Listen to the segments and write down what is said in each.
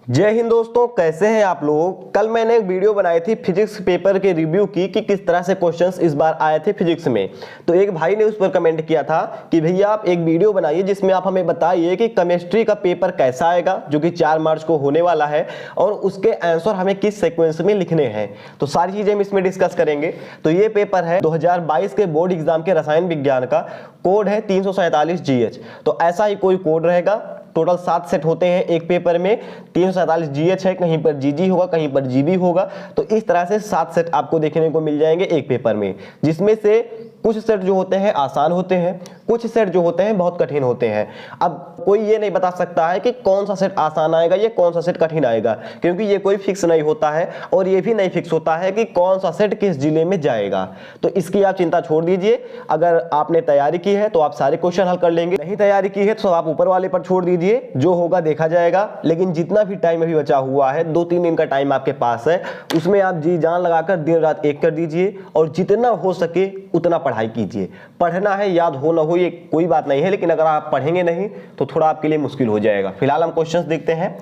जय हिंद दोस्तों, कैसे हैं आप लोग। कल मैंने एक वीडियो बनाई थी फिजिक्स पेपर के रिव्यू की कि किस तरह से क्वेश्चंस इस बार आए थे फिजिक्स में। तो एक भाई ने उस पर कमेंट किया था कि भैया आप एक वीडियो बनाइए जिसमें आप हमें बताइए कि केमिस्ट्री का पेपर कैसा आएगा जो कि 4 मार्च को होने वाला है और उसके आंसर हमें किस सीक्वेंस में लिखने हैं। तो सारी चीजें हम इसमें डिस्कस करेंगे। तो ये पेपर है 2022 के बोर्ड एग्जाम के रसायन विज्ञान का, कोड है 347 GH। तो ऐसा ही कोई कोड रहेगा। टोटल 7 सेट होते हैं एक पेपर में। 347 GH है, कहीं पर GG होगा, कहीं पर GB होगा। तो इस तरह से 7 सेट आपको देखने को मिल जाएंगे एक पेपर में, जिसमें से कुछ सेट जो होते हैं आसान होते हैं, कुछ सेट जो होते हैं बहुत कठिन होते हैं। अब कोई ये नहीं बता सकता है कि कौन सा सेट आसान आएगा या कौन सा सेट कठिन आएगा, क्योंकि ये कोई फिक्स नहीं होता है और ये भी नहीं फिक्स होता है कि कौन सा सेट किस जिले में जाएगा। तो इसकी आप चिंता छोड़ दीजिए। अगर आपने तैयारी की है तो आप सारे क्वेश्चन हल कर लेंगे, नहीं तैयारी की है तो आप ऊपर वाले पर छोड़ दीजिए, जो होगा देखा जाएगा। लेकिन जितना भी टाइम अभी बचा हुआ है, 2-3 दिन का टाइम आपके पास है, उसमें आप जी जान लगाकर दिन रात एक कर दीजिए और जितना हो सके उतना पढ़ाई कीजिए। पढ़ना है, याद हो ना हो ये कोई बात नहीं है, लेकिन अगर आप पढ़ेंगे नहीं तो थोड़ा आपके लिए मुश्किल हो जाएगा। फिलहाल हम क्वेश्चंस देखते हैं।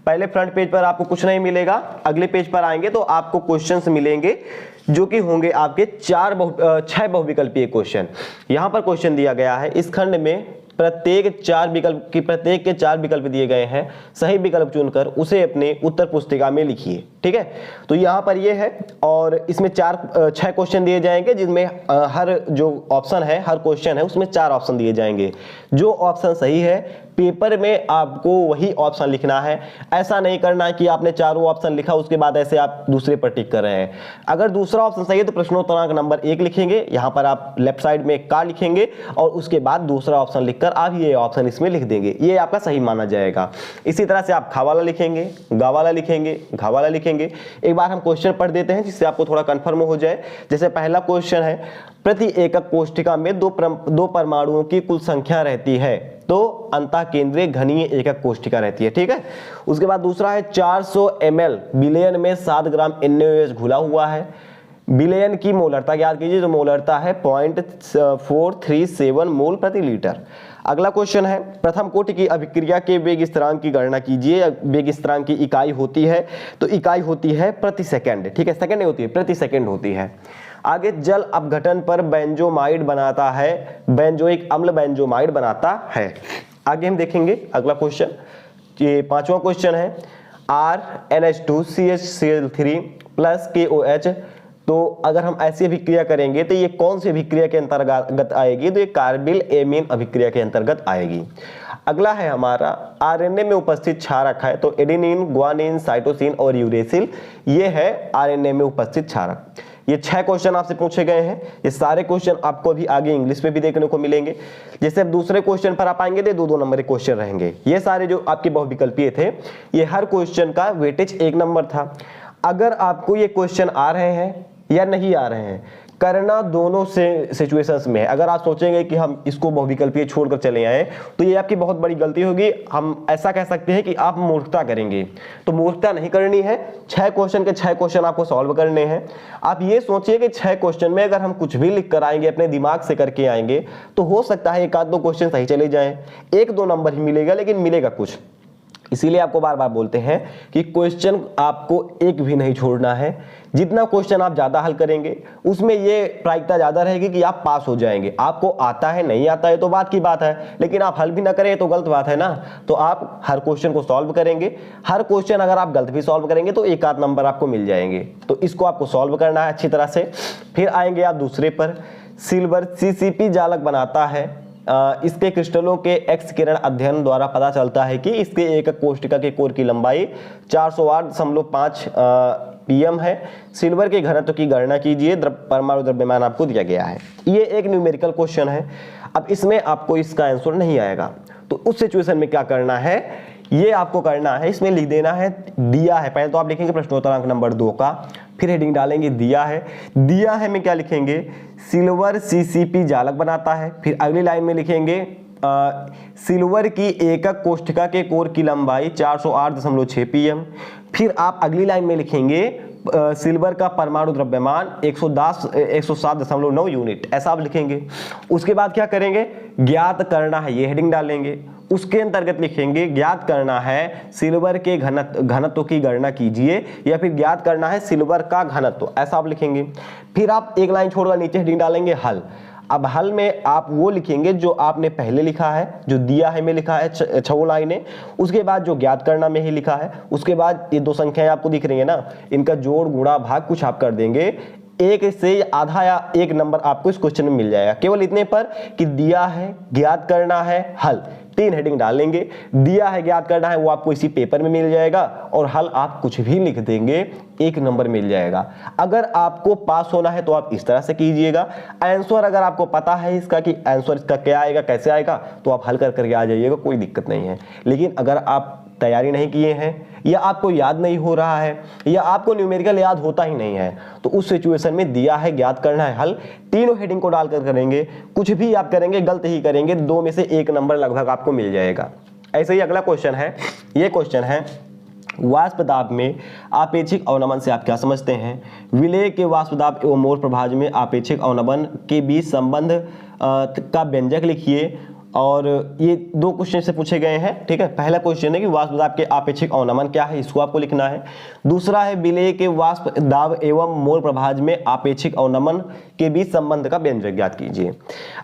पहले फ्रंट पेज पर आपको कुछ नहीं मिलेगा, अगले पेज पर आएंगे तो आपको क्वेश्चंस मिलेंगे जो कि होंगे आपके 6 बहुविकल्पीय क्वेश्चन। यहां पर क्वेश्चन दिया गया है इस खंड में प्रत्येक के 4 विकल्प दिए गए हैं, सही विकल्प चुनकर उसे अपने उत्तर पुस्तिका में लिखिए। ठीक है, तो यहाँ पर ये है और इसमें 6 क्वेश्चन दिए जाएंगे, जिसमें हर जो ऑप्शन है, हर क्वेश्चन है उसमें 4 ऑप्शन दिए जाएंगे। जो ऑप्शन सही है पेपर में आपको वही ऑप्शन लिखना है। ऐसा नहीं करना है कि आपने चारों ऑप्शन लिखा उसके बाद ऐसे आप दूसरे पर टिक कर रहे हैं। अगर दूसरा ऑप्शन सही है तो प्रश्नोत्तरांक नंबर 1 लिखेंगे, यहाँ पर आप लेफ्ट साइड में का लिखेंगे और उसके बाद दूसरा ऑप्शन लिखकर आप ये ऑप्शन इसमें लिख देंगे, ये आपका सही माना जाएगा। इसी तरह से आप खा वाला लिखेंगे, गा वाला लिखेंगे, घा वाला लिखेंगे। एक बार हम क्वेश्चन पढ़ देते हैं जिससे आपको थोड़ा कंफर्म हो जाए। जैसे पहला क्वेश्चन है, प्रति एकक कोष्ठिका में दो परमाणुओं की कुल संख्या रहती है तो अंतः केंद्रीय घनीय एकक कोष्ठिका रहती है। ठीक है, उसके बाद दूसरा है 400 ml विलयन में 7 ग्राम NaOH घुला हुआ है। विलयन की मोलरता याद कीजिए, तो मोलरता है 0.437 मोल प्रति लीटर। अगला क्वेश्चन है, प्रथम कोटि की अभिक्रिया के वेग स्थिरांक की गणना कीजिए। वेग स्थिरांक की इकाई होती है तो इकाई होती है प्रति सेकंड। ठीक है, सेकंड नहीं होती है, प्रति सेकंड होती है। आगे जल अपघटन पर बेंजोमाइड बनाता है, बेंजोइक अम्ल बेंजोमाइड बनाता है। आगे हम देखेंगे अगला क्वेश्चन, ये 5वां क्वेश्चन है, RNH2CH प्लस KOH। तो अगर हम ऐसी अभिक्रिया करेंगे तो ये कौन सी अभिक्रिया के अंतर्गत आएगी, तो ये कार्बिल एमीन अभिक्रिया के अंतर्गत आएगी। अगला है हमारा आरएनए में उपस्थित क्षारक है, तो एडेनिन, ग्वानिन, साइटोसिन और यूरेसिल, ये है आरएनए में उपस्थित क्षारक। ये 6 क्वेश्चन आपसे पूछे गए हैं। ये सारे क्वेश्चन आपको अभी आगे इंग्लिश में भी देखने को मिलेंगे। जैसे अब दूसरे क्वेश्चन पर आप आएंगे तो 2-2 नंबर के क्वेश्चन रहेंगे। ये सारे जो आपके बहुविकल्पीय थे, ये हर क्वेश्चन का वेटेज 1 नंबर था। अगर आपको ये क्वेश्चन आ रहे हैं या नहीं आ रहे हैं, करना दोनों से सिचुएशंस में है। अगर आप सोचेंगे कि हम इसको बहुविकल्पीय छोड़कर चले आए तो ये आपकी बहुत बड़ी गलती होगी। हम ऐसा कह सकते हैं कि आप मूर्खता करेंगे, तो मूर्खता नहीं करनी है। 6 क्वेश्चन के 6 क्वेश्चन आपको सॉल्व करने हैं। आप ये सोचिए कि 6 क्वेश्चन में अगर हम कुछ भी लिख कर आएंगे, अपने दिमाग से करके आएंगे, तो हो सकता है 1-2 क्वेश्चन सही चले जाएं, 1-2 नंबर ही मिलेगा, लेकिन मिलेगा कुछ। इसीलिए आपको बार बार बोलते हैं कि क्वेश्चन आपको एक भी नहीं छोड़ना है। जितना क्वेश्चन आप ज्यादा हल करेंगे उसमें ये प्रायिकता ज्यादा रहेगी कि आप पास हो जाएंगे। आपको आता है नहीं आता है तो बात की बात है, लेकिन आप हल भी ना करें तो गलत बात है ना। तो आप हर क्वेश्चन को सॉल्व करेंगे। हर क्वेश्चन अगर आप गलत भी सॉल्व करेंगे तो 1-8 नंबर आपको मिल जाएंगे। तो इसको आपको सॉल्व करना है अच्छी तरह से। फिर आएंगे आप दूसरे पर, सिल्वर CCP जालक बनाता है। इसके क्रिस्टलों के एक्स किरण अध्ययन द्वारा पता चलता है कि इसके एकक कोष्ठिका के कोर की लंबाई 408.5 pm है। सिल्वर के घनत्व की गणना कीजिए। परमाणु द्रव्यमान आपको दिया गया है। ये एक न्यूमेरिकल क्वेश्चन है। अब इसमें आपको इसका आंसर नहीं आएगा तो उस सिचुएशन में क्या करना है, ये आपको करना है, इसमें लिख देना है दिया है। पहले तो आप लिखेंगे प्रश्नोत्तरांक नंबर 2 का, फिर हेडिंग डालेंगे दिया है। दिया है में क्या लिखेंगे, सिल्वर CCP जालक बनाता है। फिर अगली लाइन में लिखेंगे सिल्वर की एकक कोष्ठिका के कोर की लंबाई 408.6 pm। फिर आप अगली लाइन में लिखेंगे सिल्वर का परमाणु द्रव्यमान 107.9 यूनिट, ऐसा आप लिखेंगे। उसके बाद क्या करेंगे, ज्ञात करना है, ये हेडिंग डालेंगे। उसके अंतर्गत लिखेंगे ज्ञात करना है सिल्वर के घनत्व की गणना कीजिए, या फिर ज्ञात करना है सिल्वर का घनत्व, ऐसा आप लिखेंगे। फिर आप एक लाइन छोड़कर नीचे हेडिंग डालेंगे हल। अब हल में आप वो लिखेंगे जो आपने पहले लिखा है, जो दिया है में लिखा है 6 लाइनें, उसके बाद जो ज्ञात करना में ही लिखा है, उसके बाद ये 2 संख्याएं आपको दिख रही है ना, इनका जोड़ गुणा भाग कुछ आप कर देंगे, 1 से आधा या 1 नंबर आपको इस क्वेश्चन में मिल जाएगा। केवल इतने पर कि दिया है, ज्ञात करना है, हल, 3 हेडिंग डालेंगे। दिया है, ज्ञात करना है वो आपको इसी पेपर में मिल जाएगा, और हल आप कुछ भी लिख देंगे, 1 नंबर मिल जाएगा। अगर आपको पास होना है तो आप इस तरह से कीजिएगा। आंसर अगर आपको पता है इसका कि आंसर इसका क्या आएगा, कैसे आएगा, तो आप हल करके आ जाइएगा, कोई दिक्कत नहीं है। लेकिन अगर आप तैयारी नहीं किए हैं, या आपको याद नहीं हो रहा है, या आपको न्यूमेरिकल याद होता ही नहीं है, तो उस सिचुएशन में दिया है, ज्ञात करना है, हल, तीनों हेडिंग को डालकर करेंगे। कुछ भी आप करेंगे गलत ही करेंगे, 2 में से 1 नंबर लगभग आपको मिल जाएगा। ऐसे ही अगला क्वेश्चन है, ये क्वेश्चन है वाष्प दाब में आपेक्षिक अवनमन से आप क्या समझते हैं। विलेय के वाष्प दाब एवं मोल प्रभाज में आपेक्षिक अवनमन के बीच संबंध का व्यंजक लिखिए। और ये 2 क्वेश्चन से पूछे गए हैं, ठीक है। पहला क्वेश्चन है कि वाष्प दाब के आपेक्षिक अवनमन क्या है, इसको आपको लिखना है। दूसरा है विलेय के वाष्प दाब एवं मोल प्रभाज में आपेक्षिक अवनमन के बीच संबंध का व्यंजक ज्ञात कीजिए।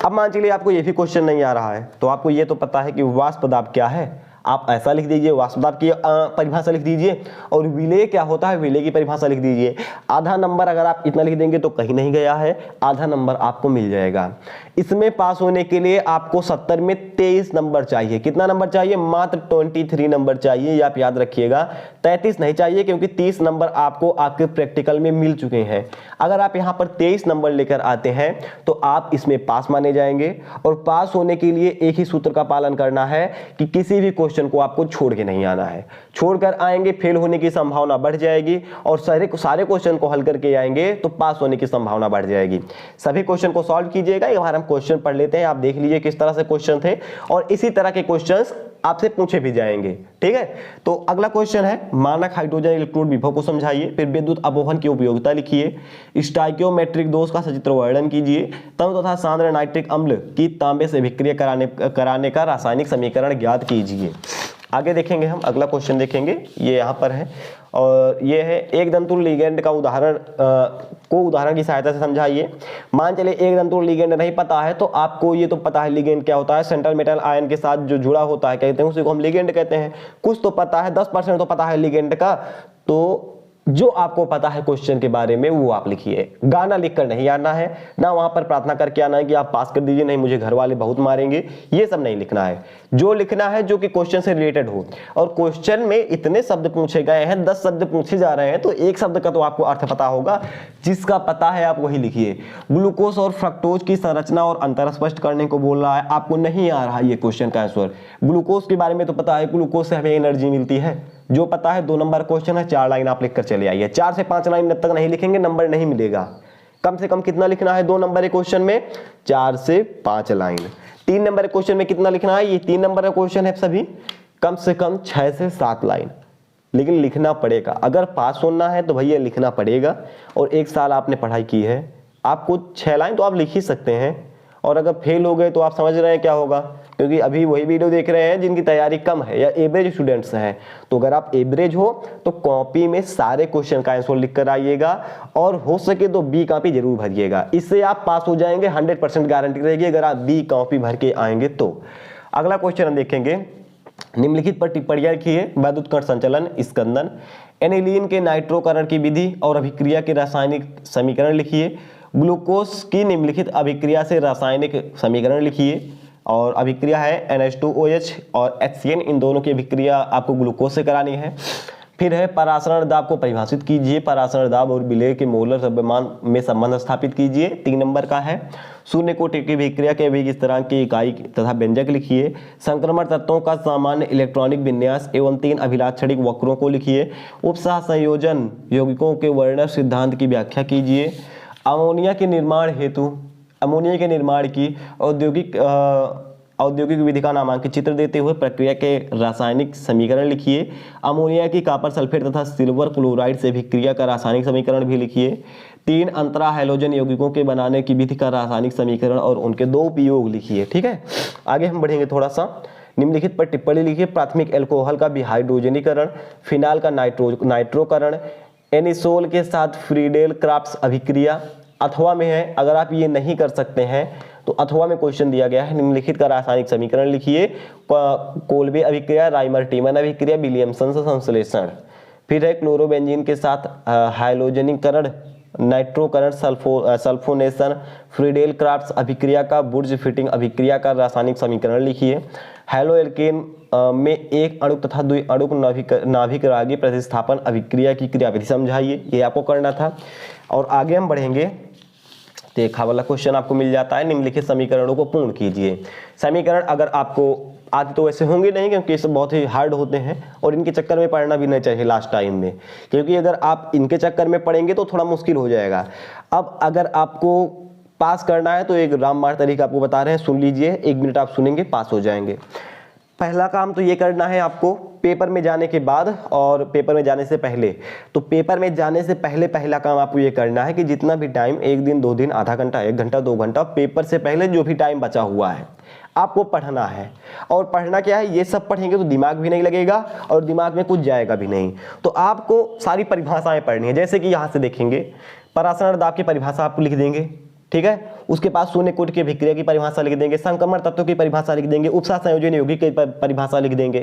अब मान चलिए आपको ये भी क्वेश्चन नहीं आ रहा है, तो आपको ये तो पता है कि वाष्प दाब क्या है, आप ऐसा लिख दीजिए, वाष्प दाब की परिभाषा लिख दीजिए, और विलेय क्या होता है विलेय की परिभाषा लिख दीजिए। आधा नंबर अगर आप इतना लिख देंगे तो कहीं नहीं गया है, आधा नंबर आपको मिल जाएगा। इसमें पास होने के लिए आपको 70 में 23 नंबर चाहिए। कितना नंबर चाहिए, मात्र 23 नंबर चाहिए, ये आप याद रखिएगा। 33 नहीं चाहिए, क्योंकि 30 नंबर आपको आपके प्रैक्टिकल में मिल चुके हैं। अगर आप यहाँ पर 23 नंबर लेकर आते हैं तो आप इसमें पास माने जाएंगे। और पास होने के लिए एक ही सूत्र का पालन करना है कि किसी भी क्वेश्चन को आपको छोड़ के नहीं आना है। छोड़कर आएंगे फेल होने की संभावना बढ़ जाएगी, और सारे क्वेश्चन को हल करके आएंगे तो पास होने की संभावना बढ़ जाएगी। सभी क्वेश्चन को सॉल्व कीजिएगा। एक बार हम क्वेश्चन पढ़ लेते हैं, आप देख लीजिए किस तरह से क्वेश्चन थे, और इसी तरह के क्वेश्चंस आपसे पूछे भी जाएंगे, ठीक है। तो अगला क्वेश्चन है मानक हाइड्रोजन इलेक्ट्रोड विभव को समझाइए, फिर विद्युत अवोहन की उपयोगिता लिखिए, स्टाइकियोमेट्रिक दोष का सचित्र वर्णन कीजिए, तंतु तथा सांद्र नाइट्रिक अम्ल की तांबे से अभिक्रिया कराने का रासायनिक समीकरण ज्ञात कीजिए। आगे देखेंगे हम, अगला क्वेश्चन देखेंगे, ये यहाँ पर है, और ये है एक दंतुल लिगेंड का उदाहरण की सहायता से समझाइए। मान चले एक दंतुल लिगेंड नहीं पता है, तो आपको ये तो पता है लिगेंड क्या होता है, सेंट्रल मेटल आयन के साथ जो जुड़ा होता है कहते हैं, उसी को हम लिगेंड कहते हैं। कुछ तो पता है, 10% तो पता है लिगेंड का, तो जो आपको पता है क्वेश्चन के बारे में वो आप लिखिए। गाना लिखकर नहीं आना है, ना वहां पर प्रार्थना करके आना है कि आप पास कर दीजिए, नहीं मुझे घर वाले बहुत मारेंगे, ये सब नहीं लिखना है। जो लिखना है जो कि क्वेश्चन से रिलेटेड हो। और क्वेश्चन में इतने शब्द पूछे गए हैं, 10 शब्द पूछे जा रहे हैं, तो एक शब्द का तो आपको अर्थ पता होगा। जिसका पता है आप वही लिखिए। ग्लूकोज और फ्रक्टोज की संरचना और अंतर स्पष्ट करने को बोल रहा है, आपको नहीं आ रहा ये क्वेश्चन का आंसर। ग्लूकोज के बारे में तो पता है, ग्लूकोज से हमें एनर्जी मिलती है, जो पता है। 2 नंबर क्वेश्चन है, 4 लाइन आप लिखकर चले आइए। 4 से 5 लाइन जब तक नहीं लिखेंगे नंबर नहीं मिलेगा। कम से कम कितना लिखना है 2 नंबर के क्वेश्चन में, 4 से 5 लाइन। 3 नंबर के क्वेश्चन में कितना लिखना है, ये 3 नंबर का क्वेश्चन है सभी, कम से कम 6 से 7 लाइन, लेकिन लिखना पड़ेगा। अगर पास होना है तो भैया लिखना पड़ेगा। और 1 साल आपने पढ़ाई की है, आपको 6 लाइन तो आप लिख ही सकते हैं। और अगर फेल हो गए तो आप समझ रहे हैं क्या होगा, क्योंकि अभी वही वीडियो देख रहे हैं जिनकी तैयारी कम है या एवरेज स्टूडेंट्स हैं। तो अगर आप एवरेज हो तो कॉपी में सारे क्वेश्चन का आंसर लिख कर आइएगा, और हो सके तो बी कॉपी जरूर भरिएगा। इससे आप पास हो जाएंगे, 100% गारंटी रहेगी अगर आप बी कॉपी भर के आएंगे तो। अगला क्वेश्चन हम देखेंगे, निम्नलिखित पर टिप्पणियां लिखिए। वैद्युत कण संचलन, स्कंदन, एनिलीन के नाइट्रोकरण की विधि और अभिक्रिया के रासायनिक समीकरण लिखिए। ग्लूकोज की निम्नलिखित अभिक्रिया से रासायनिक समीकरण लिखिए। और अभिक्रिया है NH2OH और HCN, इन दोनों की अभिक्रिया आपको ग्लूकोज से करानी है। फिर है परासरण दाब को परिभाषित कीजिए। परासरण दाब और विलेय के मोलर द्रव्यमान में संबंध स्थापित कीजिए, 3 नंबर का है। शून्य कोटि की अभिक्रिया के अभिक्रिया स्थिरांक की इकाई तथा व्यंजक लिखिए। संक्रमण तत्वों का सामान्य इलेक्ट्रॉनिक विन्यास एवं 3 अभिलाक्षणिक वक्रों को लिखिए। उपसह संयोजन यौगिकों के वर्णन सिद्धांत की व्याख्या कीजिए। अमोनिया के निर्माण हेतु अमोनिया के निर्माण की औद्योगिक विधि का नामांकित चित्र देते हुए प्रक्रिया के रासायनिक समीकरण लिखिए। अमोनिया की कॉपर सल्फेट तथा सिल्वर क्लोराइड से अभिक्रिया का रासायनिक समीकरण भी लिखिए। 3 अंतरा हैलोजन यौगिकों के बनाने की विधि का रासायनिक समीकरण और उनके 2 उपयोग लिखिए। ठीक है, आगे हम बढ़ेंगे थोड़ा सा। निम्नलिखित पर टिप्पणी लिखिए। प्राथमिक एल्कोहल का विहाइड्रोजनीकरण, फिनाल का नाइट्रोकरण, एनिसोल के साथ फ्रीडेल क्राफ्ट्स अभिक्रिया। अथवा में है, अगर आप ये नहीं कर सकते हैं तो अथवा में क्वेश्चन दिया गया है, निम्नलिखित का रासायनिक समीकरण लिखिए। कोल्बे अभिक्रिया, राइमर टीमन अभिक्रिया, विलियमसन संश्लेषण। फिर है क्लोरोबेंजीन के साथ हाइलोजनीकरण, नाइट्रोकरण, सल्फोनेशन, फ्रीडेल क्राफ्ट्स अभिक्रिया का बुर्ज फिटिंग अभिक्रिया का रासायनिक समीकरण लिखिए। हैलोएल्केन में एक अणु तथा द्वि अणुक नाभिक रागी प्रतिस्थापन अभिक्रिया की क्रियाविधि समझाइए, ये आपको करना था। और आगे हम बढ़ेंगे, देखा वाला क्वेश्चन आपको मिल जाता है, निम्नलिखित समीकरणों को पूर्ण कीजिए। समीकरण अगर आपको आते तो वैसे होंगे नहीं, क्योंकि ये सब बहुत ही हार्ड होते हैं और इनके चक्कर में पढ़ना भी नहीं चाहिए लास्ट टाइम में, क्योंकि अगर आप इनके चक्कर में पढ़ेंगे तो थोड़ा मुश्किल हो जाएगा। अब अगर आपको पास करना है तो एक रामबाण तरीका आपको बता रहे हैं, सुन लीजिए, 1 मिनट आप सुनेंगे, पास हो जाएंगे। पहला काम तो ये करना है आपको पेपर में जाने के बाद और पेपर में जाने से पहले। तो पेपर में जाने से पहले पहला काम आपको ये करना है कि जितना भी टाइम, 1 दिन 2 दिन, आधा घंटा 1 घंटा 2 घंटा, पेपर से पहले जो भी टाइम बचा हुआ है आपको पढ़ना है। और पढ़ना क्या है, ये सब पढ़ेंगे तो दिमाग भी नहीं लगेगा और दिमाग में कुछ जाएगा भी नहीं। तो आपको सारी परिभाषाएं पढ़नी है, जैसे कि यहाँ से देखेंगे, परासरण दाब की परिभाषा आपको लिख देंगे, ठीक है। उसके बाद शून्य कूट की अभिक्रिया की परिभाषा लिख देंगे, संक्रमण तत्व की परिभाषा लिख देंगे, उपसा संयोजन यौगिक की परिभाषा लिख देंगे।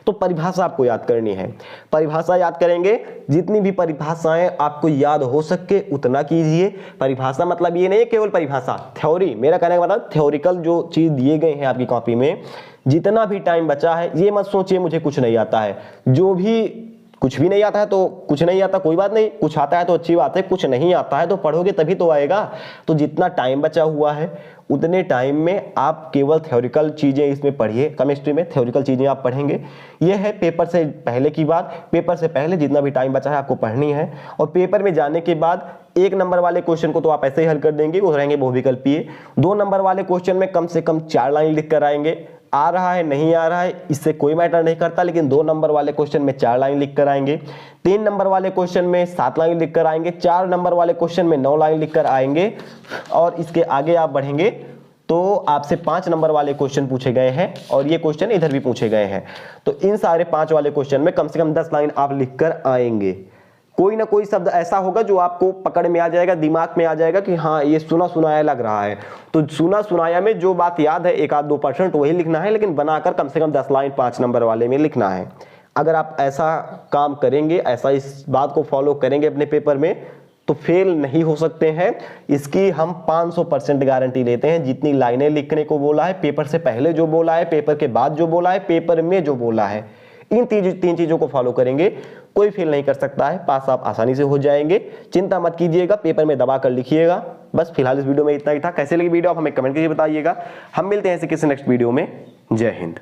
तो परिभाषा आपको याद करनी है, परिभाषा याद करेंगे। जितनी भी परिभाषाएं आपको याद हो सके उतना कीजिए। परिभाषा मतलब ये नहीं केवल परिभाषा, थ्योरी, मेरा कहने का मतलब थ्योरिकल जो चीज दिए गए हैं आपकी कॉपी में, जितना भी टाइम बचा है, ये मत सोचिए मुझे कुछ नहीं आता है। जो भी कुछ भी नहीं आता है तो कुछ नहीं आता, कोई बात नहीं, कुछ आता है तो अच्छी बात है, कुछ नहीं आता है तो पढ़ोगे तभी तो आएगा। तो जितना टाइम बचा हुआ है उतने टाइम में आप केवल थ्योरिकल चीजें इसमें पढ़िए। केमिस्ट्री में थ्योरिकल चीजें आप पढ़ेंगे। यह है पेपर से पहले की बात। पेपर से पहले जितना भी टाइम बचा है आपको पढ़नी है। और पेपर में जाने के बाद 1 नंबर वाले क्वेश्चन को तो आप ऐसे ही हल कर देंगे, वो रहेंगे बहुविकल्पीय। 2 नंबर वाले क्वेश्चन में कम से कम 4 लाइन लिख कर आएंगे। आ रहा है नहीं आ रहा है इससे कोई मैटर नहीं करता, लेकिन 2 नंबर वाले क्वेश्चन में 4 लाइन लिख कर आएंगे। 3 नंबर वाले क्वेश्चन में 7 लाइन लिख कर आएंगे। 4 नंबर वाले क्वेश्चन में 9 लाइन लिख कर आएंगे। और इसके आगे आप बढ़ेंगे तो आपसे 5 नंबर वाले क्वेश्चन पूछे गए हैं और ये क्वेश्चन इधर भी पूछे गए हैं। तो इन सारे 5 वाले क्वेश्चन में कम से कम 10 लाइन आप लिख कर आएंगे। कोई ना कोई शब्द ऐसा होगा जो आपको पकड़ में आ जाएगा, दिमाग में आ जाएगा कि हाँ ये सुना सुनाया लग रहा है। तो सुना सुनाया में जो बात याद है 1-2% वही लिखना है, लेकिन बनाकर कम से कम 10 लाइन 5 नंबर वाले में लिखना है। अगर आप ऐसा काम करेंगे, ऐसा इस बात को फॉलो करेंगे अपने पेपर में, तो फेल नहीं हो सकते हैं। इसकी हम 500% गारंटी लेते हैं। जितनी लाइनें लिखने को बोला है, पेपर से पहले जो बोला है, पेपर के बाद जो बोला है, पेपर में जो बोला है, इन 3 चीजों को फॉलो करेंगे, कोई फेल नहीं कर सकता है। पास आप आसानी से हो जाएंगे। चिंता मत कीजिएगा, पेपर में दबा कर लिखिएगा। बस फिलहाल इस वीडियो में इतना ही था। कैसे लगी वीडियो आप हमें कमेंट करके बताइएगा। हम मिलते हैं ऐसे किसी नेक्स्ट वीडियो में। जय हिंद।